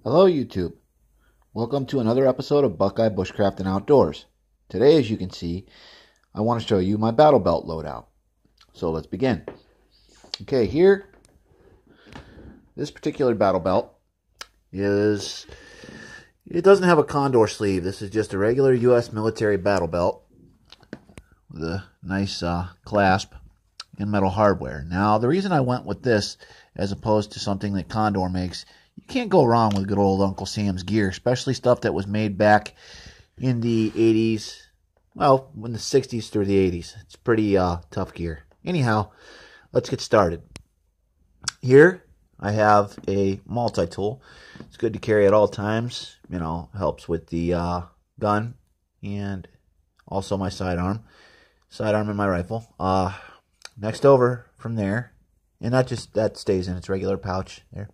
Hello YouTube. Welcome to another episode of Buckeye Bushcraft and Outdoors. Today, as you can see, I want to show you my battle belt loadout. So let's begin. Okay, here, this particular battle belt it doesn't have a condor sleeve. This is just a regular U.S. military battle belt with a nice clasp and metal hardware. Now, the reason I went with this as opposed to something that Condor makes, you can't go wrong with good old Uncle Sam's gear, especially stuff that was made back in the 80s, well, in the 60s through the 80s. It's pretty tough gear. Anyhow, let's get started. Here, I have a multi-tool. It's good to carry at all times. You know, helps with the gun and also my sidearm in my rifle. Next over from there, and that stays in its regular pouch there.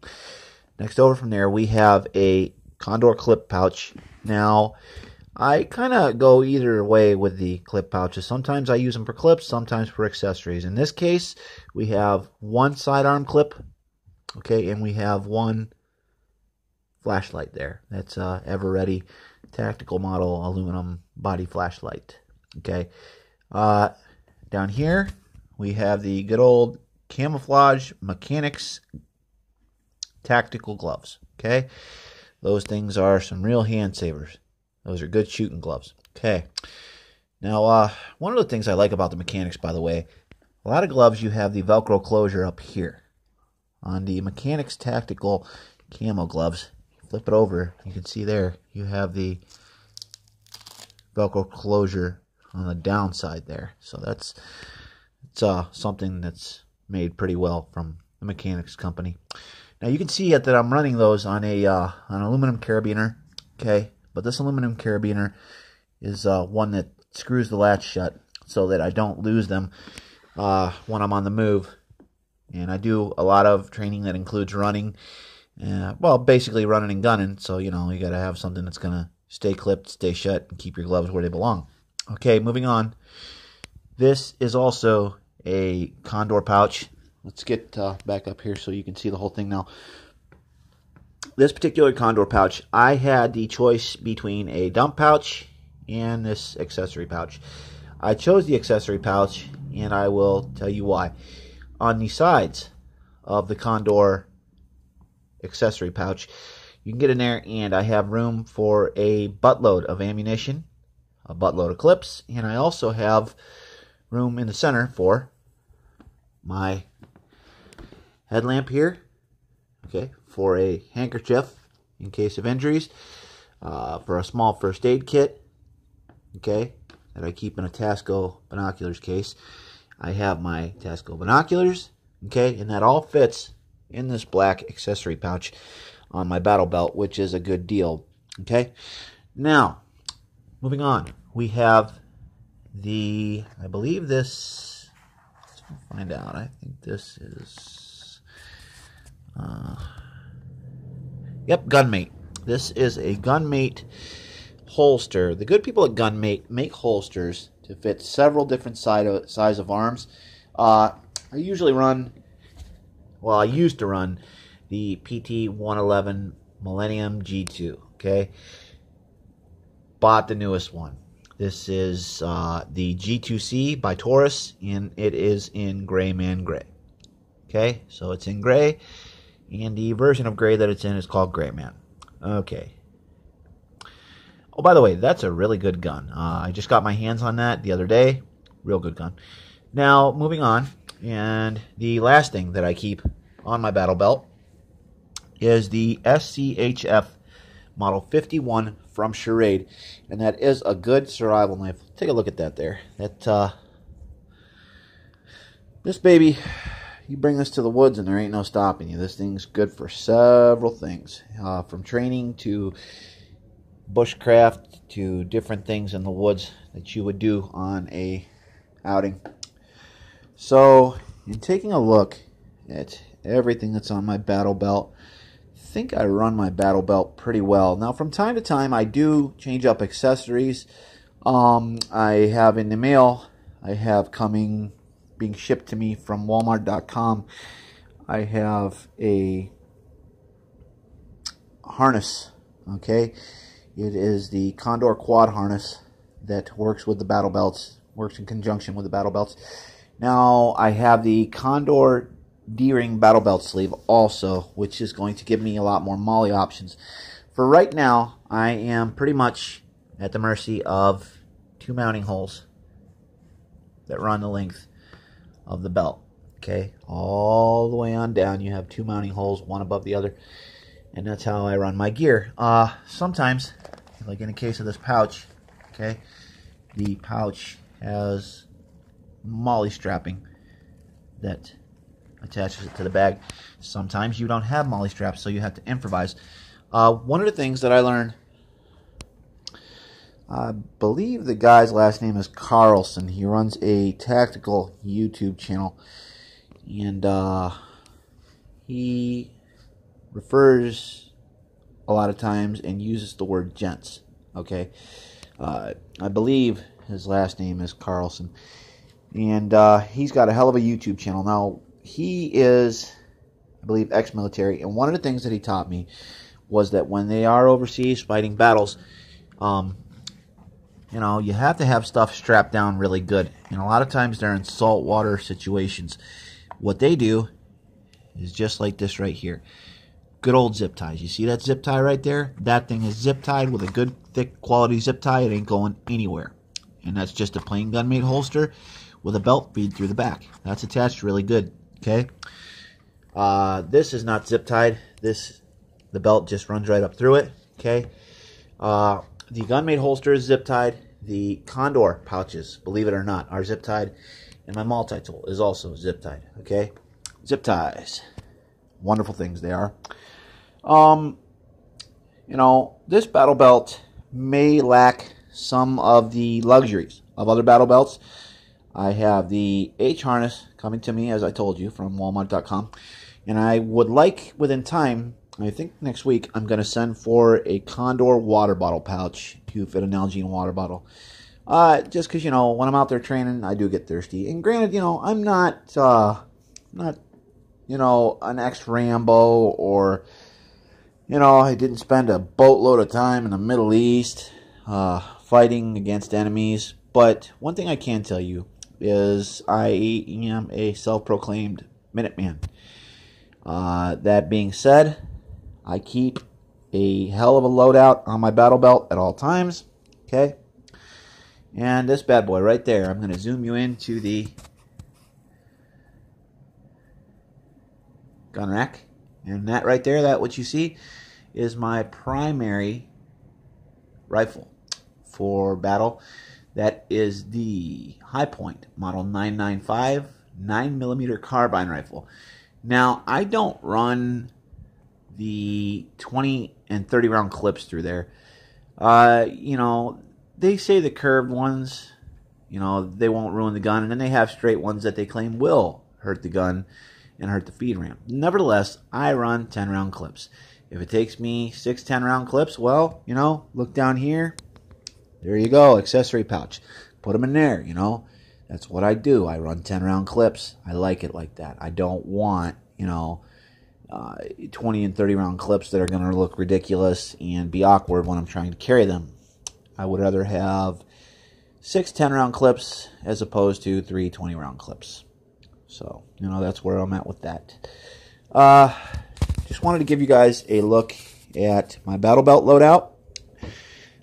Next over from there, we have a Condor clip pouch. Now, I kind of go either way with the clip pouches. Sometimes I use them for clips, sometimes for accessories. In this case, we have one sidearm clip, okay, and we have one flashlight there. That's Ever-Ready tactical model aluminum body flashlight, okay. Down here, we have the good old Camouflage Mechanics tactical gloves, okay? Those things are some real hand savers. Those are good shooting gloves, okay? Now, one of the things I like about the Mechanics, by the way, a lot of gloves you have the Velcro closure up here. On the Mechanics tactical camo gloves, flip it over, you can see there, you have the Velcro closure on the downside there. So it's something that's made pretty well from the Mechanics company. Now you can see that I'm running those on an aluminum carabiner, okay? But this aluminum carabiner is one that screws the latch shut so that I don't lose them when I'm on the move. And I do a lot of training that includes running, well, basically running and gunning. So you know you got to have something that's gonna stay clipped, stay shut, and keep your gloves where they belong. Okay, moving on. This is also a Condor pouch. Let's get back up here so you can see the whole thing now. This particular Condor pouch, I had the choice between a dump pouch and this accessory pouch. I chose the accessory pouch, and I will tell you why. On the sides of the Condor accessory pouch, you can get in there, and I have room for a buttload of ammunition, a buttload of clips, and I also have room in the center for my headlamp here, okay, for a handkerchief in case of injuries, for a small first aid kit, okay, that I keep in a Tasco binoculars case. I have my Tasco binoculars, okay, and that all fits in this black accessory pouch on my battle belt, which is a good deal, okay. Now, moving on, we have I believe this, let's find out, I think this is, yep, Gunmate. This is a Gunmate holster. The good people at Gunmate make holsters to fit several different size of arms. I usually run, well, I used to run the PT-111 Millennium G2, okay? Bought the newest one. This is the G2C by Taurus, and it is in Gray Man Gray. Okay, so it's in gray, and the version of gray that it's in is called Gray Man. Okay. Oh, by the way, that's a really good gun. I just got my hands on that the other day. Real good gun. Now, moving on, and the last thing that I keep on my battle belt is the SCHF Model 51 from Schrade, and that is a good survival knife. Take a look at that there. This baby, you bring this to the woods and there ain't no stopping you. This thing's good for several things, from training to bushcraft to different things in the woods that you would do on a outing. So, in taking a look at everything that's on my battle belt, I think I run my battle belt pretty well. Now, from time to time, I do change up accessories. I have in the mail, I have being shipped to me from Walmart.com. I have a harness. Okay, it is the Condor Quad harness that works with the battle belts, works in conjunction with the battle belts. Now I have the Condor D-ring battle belt sleeve also, which is going to give me a lot more MOLLE options. For right now, I am pretty much at the mercy of 2 mounting holes that run the length of the belt. Okay, all the way on down you have 2 mounting holes, one above the other, and that's how I run my gear. Sometimes, like in the case of this pouch, okay, the pouch has MOLLE strapping that attaches it to the bag. Sometimes you don't have MOLLE straps, so you have to improvise. One of the things that I learned, I believe the guy's last name is Carlson. He runs a tactical YouTube channel, and he refers a lot of times and uses the word gents. Okay, I believe his last name is Carlson, and he's got a hell of a YouTube channel. Now, he is, I believe, ex-military, and one of the things that he taught me was that when they are overseas fighting battles, you know, you have to have stuff strapped down really good. And a lot of times they're in saltwater situations. What they do is just like this right here. Good old zip ties. You see that zip tie right there? That thing is zip tied with a good thick quality zip tie. It ain't going anywhere. And that's just a plain gun-made holster with a belt feed through the back. That's attached really good. Okay. This is not zip tied. The belt just runs right up through it. Okay. The gun-made holster is zip tied. The Condor pouches, believe it or not, are zip tied, and my multi-tool is also zip tied. Okay. Zip ties, wonderful things they are. You know, this battle belt may lack some of the luxuries of other battle belts. I have the H harness coming to me, as I told you, from Walmart.com. And I would like, within time, I think next week, I'm going to send for a Condor water bottle pouch to fit an Nalgene water bottle. Just because, you know, when I'm out there training, I do get thirsty. And granted, you know, I'm not, you know, an ex-Rambo, or, you know, I didn't spend a boatload of time in the Middle East fighting against enemies. But one thing I can tell you is I am a self-proclaimed Minuteman. That being said, I keep a hell of a loadout on my battle belt at all times. Okay? And this bad boy right there, I'm going to zoom you into the gun rack. And that right there, that what you see, is my primary rifle for battle. That is the Hi-Point Model 995 9mm carbine rifle. Now, I don't run the 20 and 30 round clips through there. You know, they say the curved ones, you know, they won't ruin the gun, and then they have straight ones that they claim will hurt the gun and hurt the feed ramp. Nevertheless, I run 10 round clips. If it takes me 6 10 round clips, well, you know, look down here. There you go, accessory pouch. Put them in there, you know. That's what I do. I run 10 round clips. I like it like that. I don't want, you know, 20 and 30 round clips that are going to look ridiculous and be awkward when I'm trying to carry them. I would rather have 6 10 round clips as opposed to 3 20 round clips. So, you know, that's where I'm at with that. Just wanted to give you guys a look at my battle belt loadout.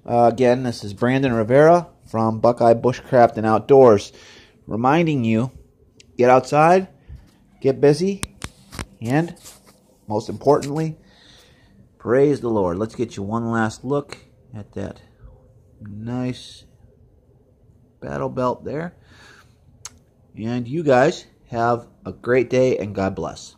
Again, this is Brandon Rivera from Buckeye Bushcraft and Outdoors, reminding you, get outside, get busy, and most importantly, praise the Lord. Let's get you one last look at that nice battle belt there. And you guys have a great day, and God bless.